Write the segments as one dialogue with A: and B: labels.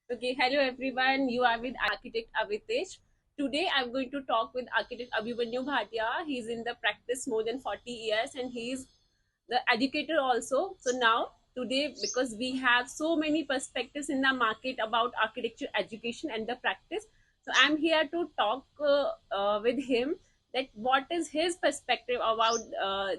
A: Okay, hello everyone. You are with architect Avitesh. Today I'm going to talk with architect Abhimanyu Bhatiya. He's in the practice more than 40 years and he's the educator also. So now today, because we have so many perspectives in the market about architecture education and the practice, so I'm here to talk with him that what is his perspective about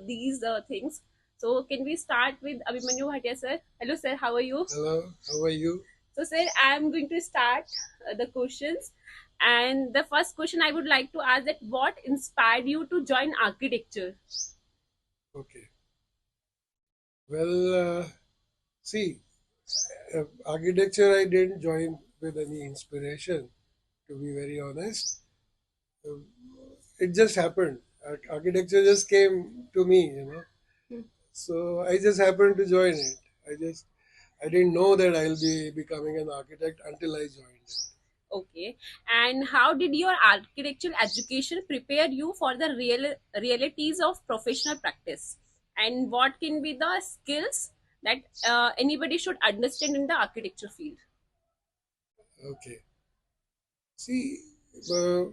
A: these things. So can we start with Abhimanyu Bhatia sir? Hello sir, how are you?
B: Hello, how are you?
A: So, sir, I'm going to start the questions. And the first question I would like to ask that what inspired you to join architecture?
B: Okay. Well, see, architecture I didn't join with any inspiration, to be very honest. Uh, It just happened. Architecture just came to me. So I just happened to join it. I didn't know that I'll be becoming an architect until I joined it.
A: Okay. And how did your architectural education prepare you for the realities of professional practice? And what can be the skills that anybody should understand in the architecture field?
B: Okay. See, uh,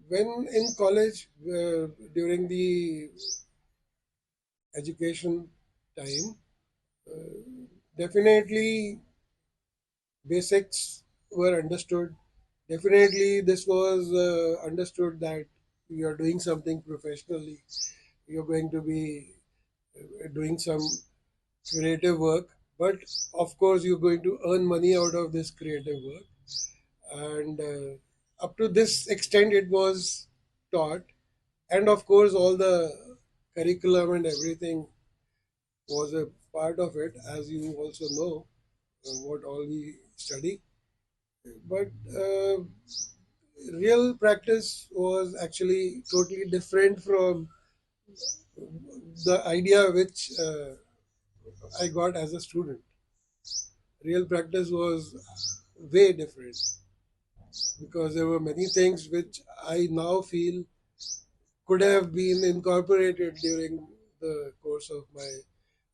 B: when in college, during the education time, definitely basics were understood. Definitely, this was understood that you are doing something professionally. You're going to be doing some creative work, but of course, you're going to earn money out of this creative work. And up to this extent, it was taught. And of course, all the curriculum and everything was a part of it, as you also know what all we study. But real practice was actually totally different from the idea which I got as a student. Real practice was way different because there were many things which I now feel could have been incorporated during the course of my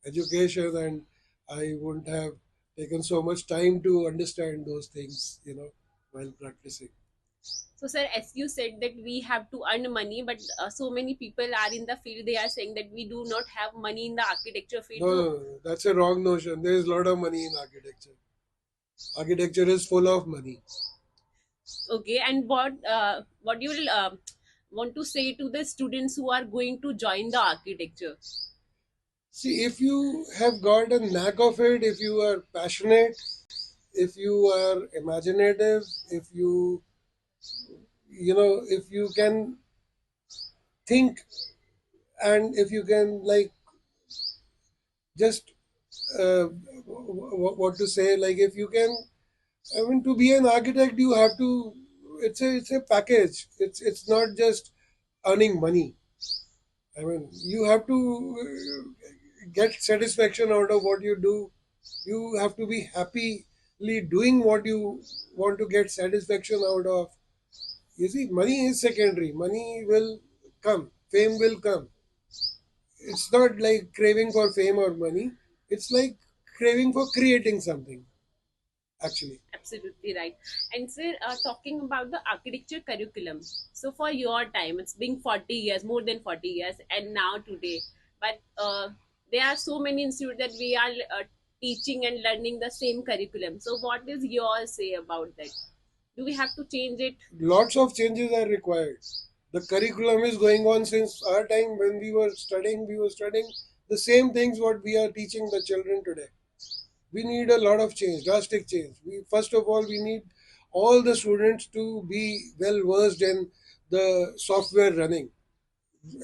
B: education, and I wouldn't have taken so much time to understand those things, while practicing.
A: So, sir, as you said that we have to earn money, but so many people are in the field. They are saying that we do not have money in the architecture field.
B: No,
A: To
B: no, no, that's a wrong notion. There is a lot of money in architecture. Architecture is full of money.
A: okay, and what you will want to say to the students who are going to join the architecture?
B: See, if you have got a knack of it, if you are passionate, if you are imaginative, if you can think, and if you can, like, just what to say, like, if you can, I mean, to be an architect, you have to. It's a package. It's not just earning money. I mean, you have to get satisfaction out of what you do. You have to be happily doing what you want to get satisfaction out of. You see, money is secondary. Money will come. Fame will come. It's not like craving for fame or money. It's like craving for creating something, actually.
A: Absolutely right. And sir, talking about the architecture curriculum. So for your time, it's been 40 years, more than 40 years, and now today. But there are so many institutes that we are teaching and learning the same curriculum. So what is your say about that? Do we have to change it?
B: Lots of changes are required. The curriculum is going on since our time when we were studying. We were studying the same things what we are teaching the children today. We need a lot of change, drastic change. We first of all we need all the students to be well versed in the software running.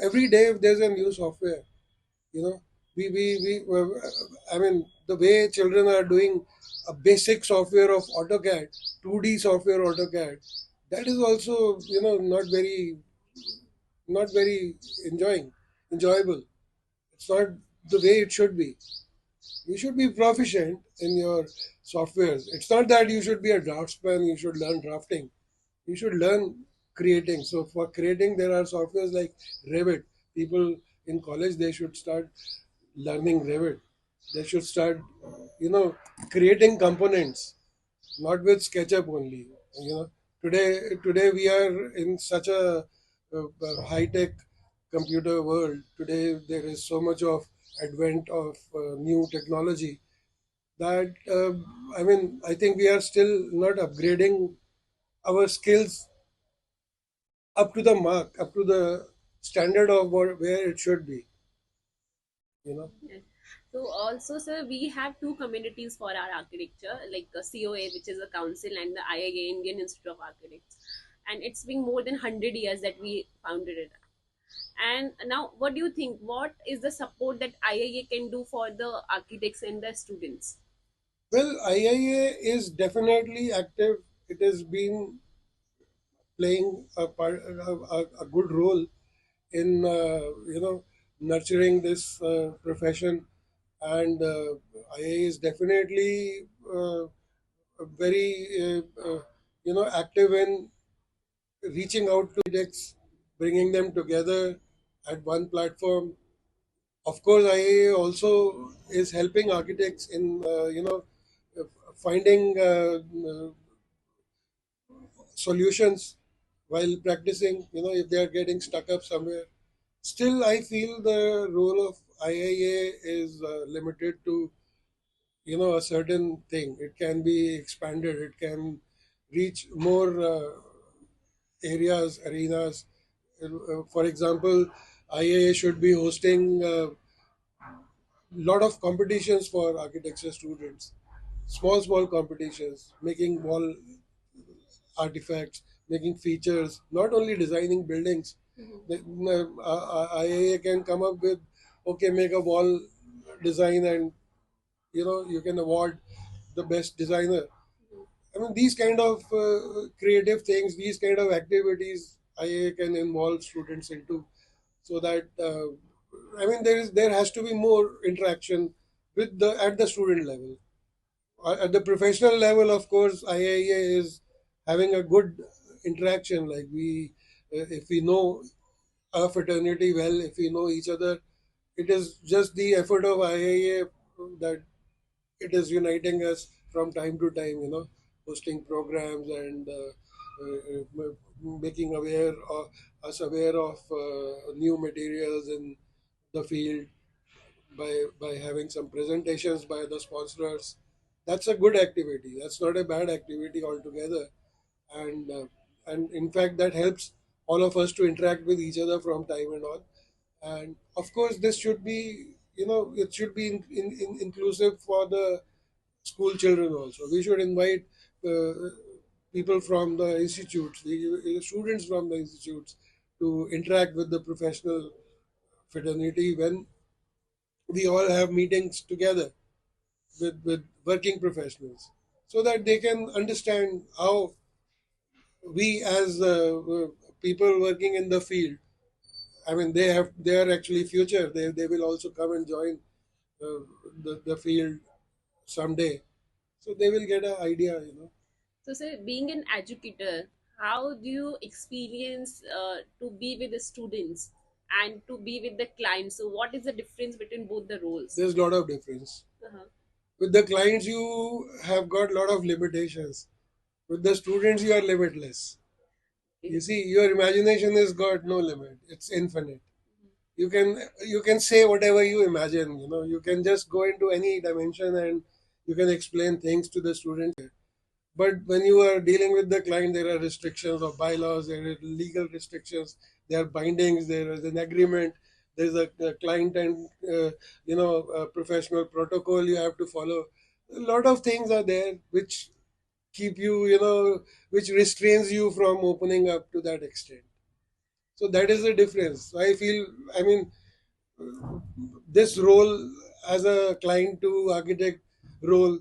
B: Every day there's a new software. You know, I mean, the way children are doing a basic software of AutoCAD, 2D software AutoCAD, that is also not very enjoyable. It's not the way it should be. You should be proficient in your softwares. It's not that you should be a draftsman, you should learn drafting. You should learn creating. So for creating, there are softwares like Revit. People in college, they should start learning Revit. They should start, you know, creating components, not with SketchUp only. You know, today we are in such a high tech computer world. Today there is so much of advent of new technology that I think we are still not upgrading our skills up to the mark, up to the standard of where it should be. You know.
A: Yes. So also, sir, we have two communities for our architecture, like COA, which is a council, and the IIA, Indian Institute of Architects. And it's been more than 100 years that we founded it. And now, what do you think? What is the support that IIA can do for the architects and the students?
B: Well, IIA is definitely active. It has been playing a good role in nurturing this profession, and IA is definitely very active in reaching out to architects, bringing them together at one platform. Of course, IA also is helping architects in finding solutions while practicing. You know, if they are getting stuck up somewhere. Still, I feel the role of IIA is limited to a certain thing. It can be expanded. It can reach more areas, arenas. For example, IIA should be hosting a lot of competitions for architecture students. Small competitions, making wall artifacts, making features, not only designing buildings. IA can come up with, okay, make a wall design, and you can award the best designer. I mean, these kind of creative things, these kind of activities, IA can involve students into, so that there has to be more interaction with the at the student level. At the professional level, of course, IIA is having a good interaction. Like if we know our fraternity well, if we know each other, it is just the effort of IIA that it is uniting us from time to time. Hosting programs and making us aware of new materials in the field by having some presentations by the sponsors. That's a good activity. That's not a bad activity altogether, and in fact that helps all of us to interact with each other from time and all. And of course, this should be it should be inclusive for the school children also. We should invite people from the institutes, the students from the institutes, to interact with the professional fraternity when we all have meetings together with working professionals, so that they can understand how we as people working in the field, they are actually future. They will also come and join the field someday, so they will get an idea.
A: So, sir, being an educator, how do you experience to be with the students and to be with the clients? So, what is the difference between both the roles?
B: There's a lot of difference.
A: Uh-huh.
B: With the clients, you have got a lot of limitations. With the students, you are limitless. You
A: Okay.
B: see, your imagination has got no limit. It's infinite. You can say whatever you imagine. You can just go into any dimension and you can explain things to the student. But when you are dealing with the client, there are restrictions of bylaws, there are legal restrictions, there are bindings, there is an agreement, there's a client and a professional protocol you have to follow. A lot of things are there which keep you, which restrains you from opening up to that extent. So that is the difference. I feel, I mean, this role as a client to architect role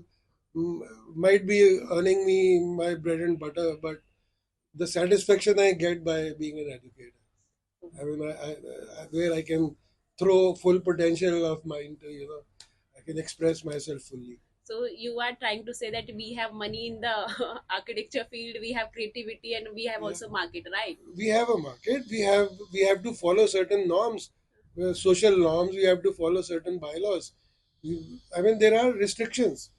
B: might be earning me my bread and butter, but the satisfaction I get by being an educator, where I can throw full potential of mine to, I can express myself fully.
A: So, you are trying to say that we have money in the architecture field, we have creativity, and we have
B: Yeah.
A: also market, right?
B: We have a market. We have to follow certain norms, social norms. We have to follow certain bylaws. There are restrictions.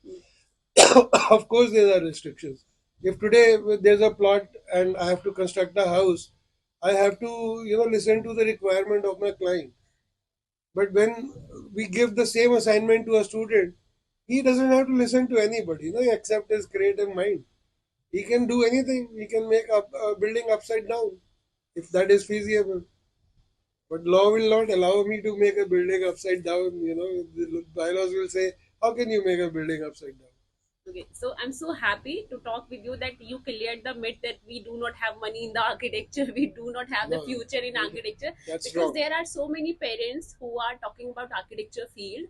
B: Of course, there are restrictions. If today there's a plot and I have to construct a house, I have to listen to the requirement of my client. But when we give the same assignment to a student, he doesn't have to listen to anybody, except his creative mind. He can do anything. He can make a building upside down if that is feasible. But law will not allow me to make a building upside down. The bylaws will say, how can you make a building upside down?
A: Okay, so I'm so happy to talk with you that you cleared the myth that we do not have money in the architecture, we do not have the
B: No,
A: future in architecture,
B: that's
A: because
B: wrong.
A: there are so many parents who are talking about architecture field,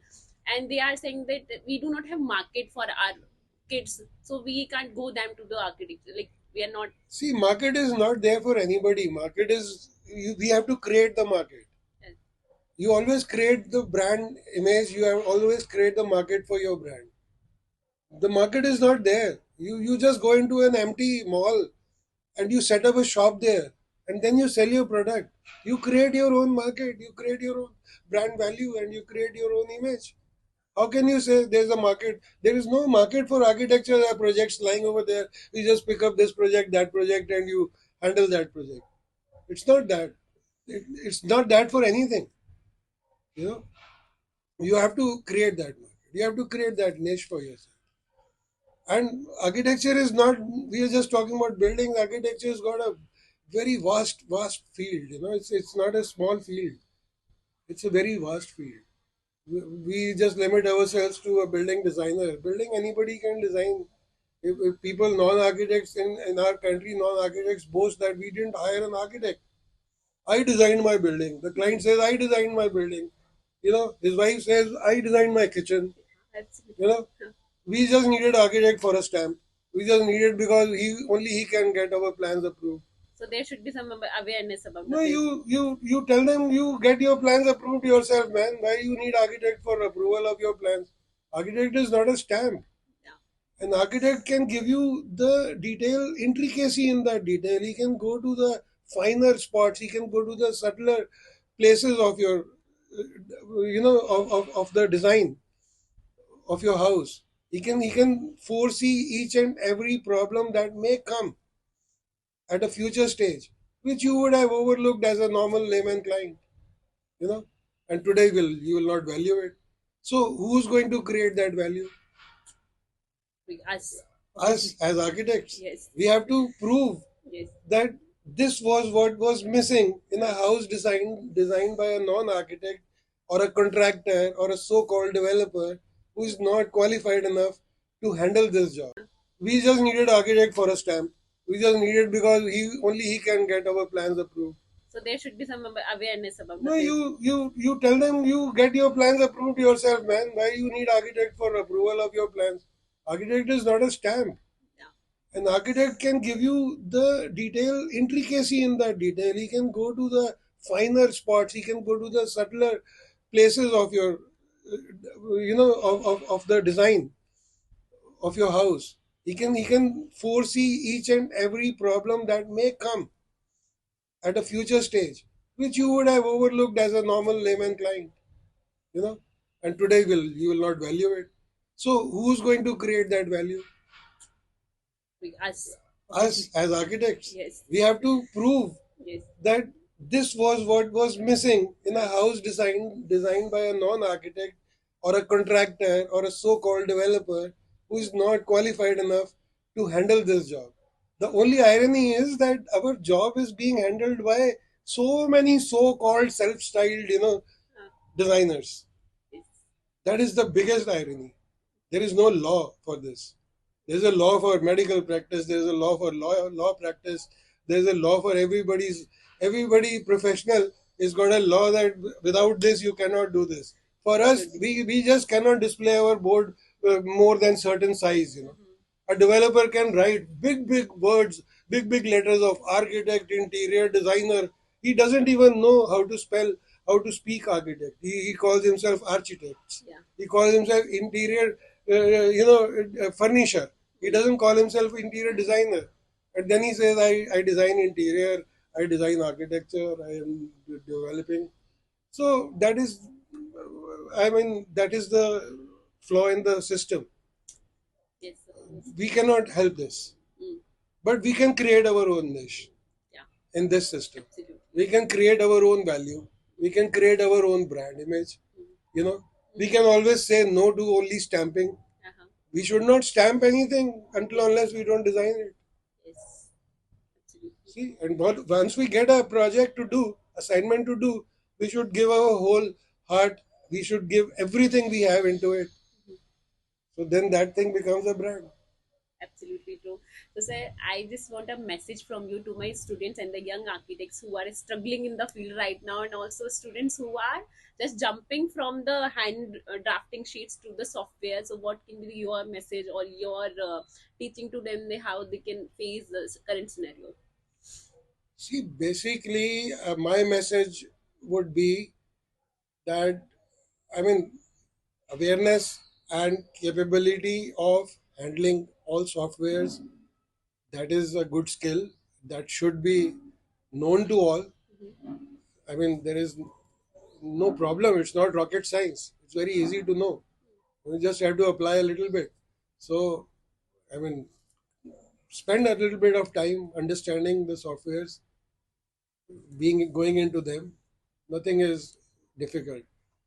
A: and they are saying that we do not have market for our kids, so we can't go them to the architecture. Like we are not.
B: See, market is not there for anybody. Market is, we have to create the market. You always create the brand image. You have always create the market for your brand. The market is not there. You just go into an empty mall and you set up a shop there and then you sell your product. You create your own market, you create your own brand value, and you create your own image. How can you say there's a market? There is no market for architecture. There are projects lying over there. You just pick up this project, that project, and you handle that project. It's not that. It's not that for anything. You know, you have to create that market. You have to create that niche for yourself. And architecture is not. We are just talking about buildings. Architecture has got a very vast field. It's not a small field. It's a very vast field. We just limit ourselves to a building designer. Building anybody can design. If people, non-architects in our country, non-architects boast that we didn't hire an architect. I designed my building. The client says, I designed my building. His wife says, I designed my kitchen. You
A: Absolutely.
B: know, we just needed architect for a stamp. We just needed because he can get our plans approved.
A: So there should be some awareness about the
B: No,
A: field.
B: you tell them you get your plans approved yourself, man. Why you need architect for approval of your plans? Architect is not a stamp.
A: Yeah.
B: An architect can give you the detail, intricacy in that detail. He can go to the finer spots. He can go to the subtler places of your, of the design of your house. He can foresee each and every problem that may come at a future stage, which you would have overlooked as a normal layman client. you know and today you will not value it. So who's going to create that value?
A: Us.
B: Us as architects.
A: Yes.
B: We have to prove
A: Yes.
B: that this was what was missing in a house designed by a non-architect or a contractor or a so-called developer who is not qualified enough to handle this job. We just needed architect for a stamp. We just needed because he can get our plans approved.
A: So there should be some awareness about the
B: No,
A: field.
B: you tell them you get your plans approved yourself, man. Why you need architect for approval of your plans? Architect is not a stamp.
A: Yeah.
B: An architect can give you the detail, intricacy in that detail. He can go to the finer spots. He can go to the subtler places of your, of the design of your house. He can foresee each and every problem that may come at a future stage, which you would have overlooked as a normal layman client. You know, and today you will not value it. So who's going to create that value?
A: Us.
B: Us as architects.
A: Yes.
B: We have to prove
A: Yes.
B: that this was what was missing in a house designed by a non-architect or a contractor or a so-called developer who is not qualified enough to handle this job. The only irony is that our job is being handled by so many so-called self-styled, designers.
A: Yes.
B: That is the biggest irony. There is no law for this. There's a law for medical practice. There's a law for law practice. There's a law for everybody professional is got a law that without this you cannot do this. For us, we just cannot display our board more than certain size. A developer can write big words, big letters of architect, interior designer. He doesn't even know how to speak architect. He calls himself architect.
A: Yeah.
B: He calls himself interior, furnisher. He doesn't call himself interior designer. And then he says, I design interior, I design architecture, I am developing. So that is the flaw in the system.
A: Yes, of course.
B: We cannot help this,
A: Mm.
B: but we can create our own niche
A: Yeah,
B: in this system.
A: absolutely.
B: We can create our own value. We can create our own brand image.
A: Mm.
B: You know, we can always say no to only stamping.
A: Uh-huh.
B: We should not stamp anything until unless we don't design it.
A: Yes, absolutely.
B: See, and once we get a project to do, assignment to do, we should give our whole heart. We should give everything we have into it.
A: Mhm.
B: So then that thing becomes a brand.
A: Absolutely true. So, sir, I just want a message from you to my students and the young architects who are struggling in the field right now, and also students who are just jumping from the hand drafting sheets to the software. So, what can be your message or your teaching to them how they can face the current scenario?
B: See, basically, my message would be that, I mean, awareness and capability of handling all softwares, that is a good skill that should be known to all.
A: Mhm.
B: I mean, there is no problem. It's not rocket science. It's very easy to know. You just have to apply a little bit. So, I mean, spend a little bit of time understanding the softwares, being going into them. Nothing is difficult.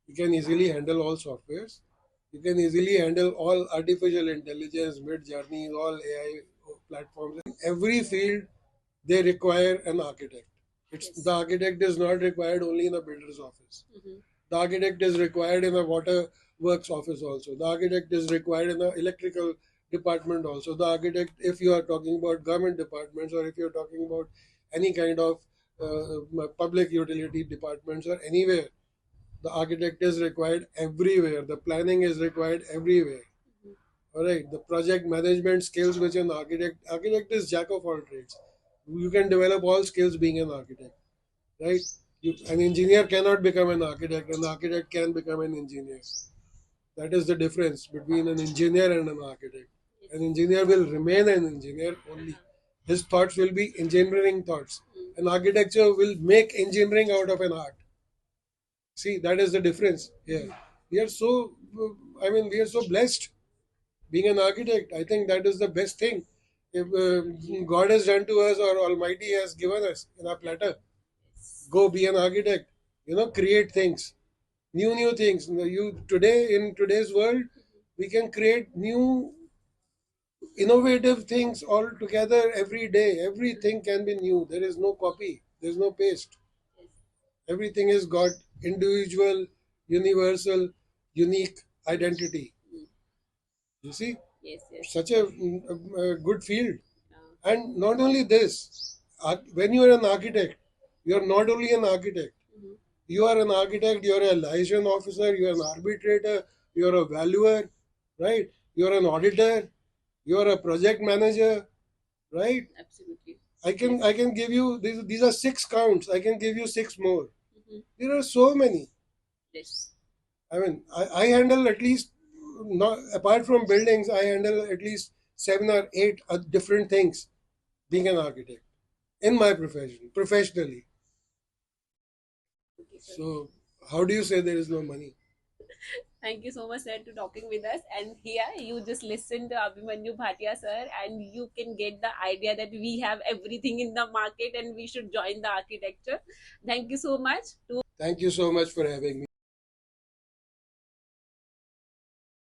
B: You can easily handle all softwares. You can easily handle all artificial intelligence, mid journeys, all AI platforms. In every field, they require an architect. It's
A: Yes.
B: the architect is not required only in a builder's office.
A: Mm-hmm.
B: The architect is required in a water works office also. The architect is required in the electrical department also. The architect, if you are talking about government departments or if you are talking about any kind of public utility departments or anywhere, the architect is required everywhere. The planning is required everywhere. All right. The project management skills which an architect is jack of all trades. You can develop all skills being an architect, right? An engineer cannot become an architect. An architect can become an engineer. That is the difference between an engineer and an architect. An engineer will remain an engineer only. His thoughts will be engineering thoughts. An architecture will make engineering out of an art. See, that is the difference here. We are so, I mean, we are so blessed being an architect. I think that is the best thing. If God has done to us or Almighty has given us in our platter, go be an architect. Create things, new things. You today in today's world, we can create new innovative things all together every day. Everything can be new. There is no copy. There is no paste. Everything is got individual, universal, unique identity. You see,
A: Yes, yes.
B: such a good field.
A: Uh,
B: And not only this, when you are an architect, you are not only an architect.
A: mhm.
B: You are an architect, you are a liaison officer, you are an arbitrator, you are a valuer, right? You are an auditor, you are a project manager, right?
A: Absolutely.
B: I can give you these are six counts. I can give you six more.
A: Mhm.
B: There are so many.
A: Yes.
B: I mean, I handle at least, not apart from buildings, I handle at least seven or eight different things being an architect in my profession, professionally.
A: Okay, sir.
B: So, how do you say there is no money?
A: Thank you so much, sir, to talking with us. And here you just listen to Abhimanyu Bhatia, sir, and you can get the idea that we have everything in the market and we should join the architecture. Thank you so much to
B: Thank you so much for having me.